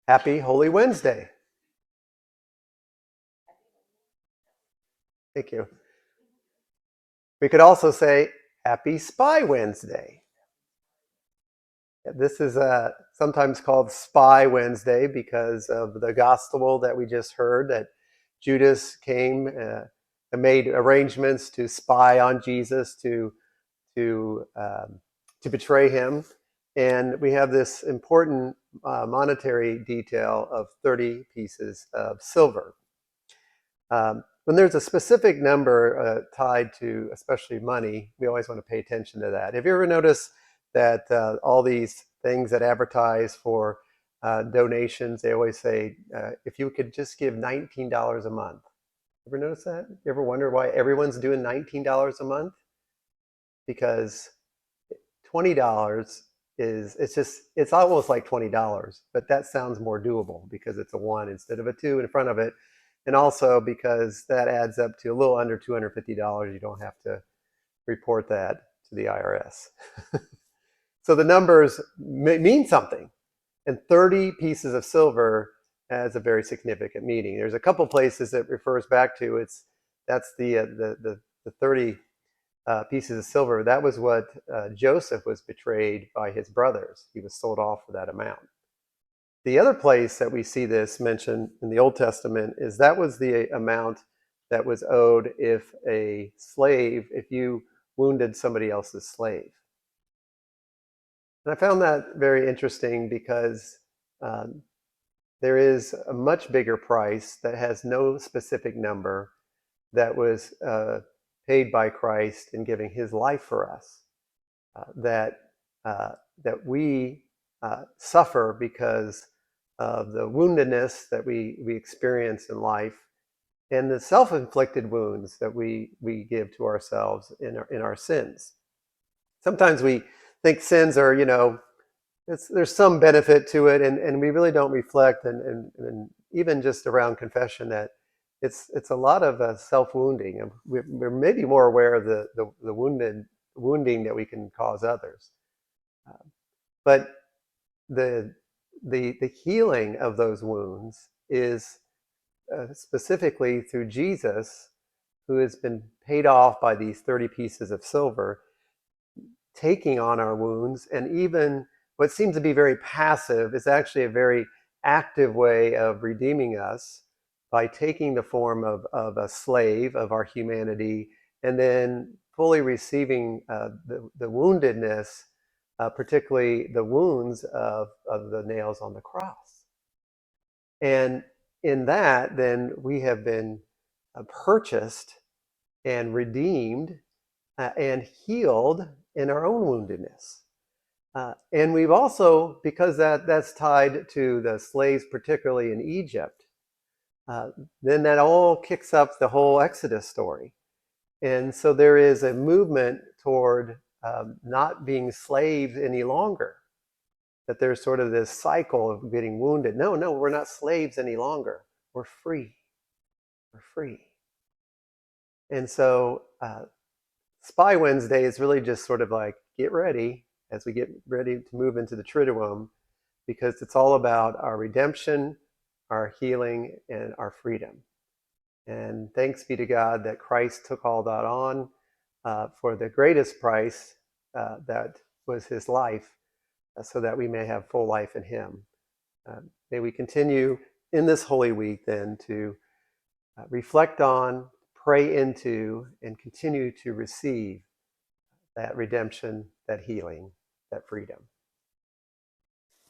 Happy Holy Wednesday. Thank you. We could also say Happy Spy Wednesday. This is sometimes called Spy Wednesday because of the gospel that we just heard, that Judas came and made arrangements to spy on Jesus, to betray him. And we have this important monetary detail of 30 pieces of silver. When there's a specific number tied to especially money, we always want to pay attention to that. Have you ever noticed that all these things that advertise for donations, they always say, if you could just give $19 a month. Ever notice that? You ever wonder why everyone's doing $19 a month? Because $20 it's almost like $20, but that sounds more doable because it's a 1 instead of a 2 in front of it. And also because that adds up to a little under $250. You don't have to report that to the IRS. So the numbers mean something. And 30 pieces of silver has a very significant meaning. There's a couple places that refers back to that's the 30 pieces of silver. That was what Joseph was betrayed by his brothers. He was sold off for that amount. The other place that we see this mentioned in the Old Testament is that was the amount that was owed if you wounded somebody else's slave. And I found that very interesting because there is a much bigger price that has no specific number that was paid by Christ in giving his life for us, that we suffer because of the woundedness that we experience in life and the self-inflicted wounds that we give to ourselves in our sins. Sometimes we think sins are, there's some benefit to it, and we really don't reflect, and even just around confession, that it's a lot of self-wounding, and we're maybe more aware of the wounding that we can cause others. But the healing of those wounds is specifically through Jesus, who has been paid off by these 30 pieces of silver, taking on our wounds. And even what seems to be very passive is actually a very active way of redeeming us by taking the form of a slave of our humanity, and then fully receiving the woundedness, particularly the wounds of the nails on the cross. And in that, then we have been purchased and redeemed and healed in our own woundedness. And we've also, because that's tied to the slaves, particularly in Egypt, then that all kicks up the whole Exodus story. And so there is a movement toward not being slaves any longer. That there's sort of this cycle of getting wounded. No, we're not slaves any longer. We're free. We're free. And so Spy Wednesday is really just sort of like, get ready as we get ready to move into the Triduum, because it's all about our redemption, our healing, and our freedom. And thanks be to God that Christ took all that on for the greatest price that was his life, so that we may have full life in him. May we continue in this Holy Week then to reflect on, pray into, and continue to receive that redemption, that healing, that freedom.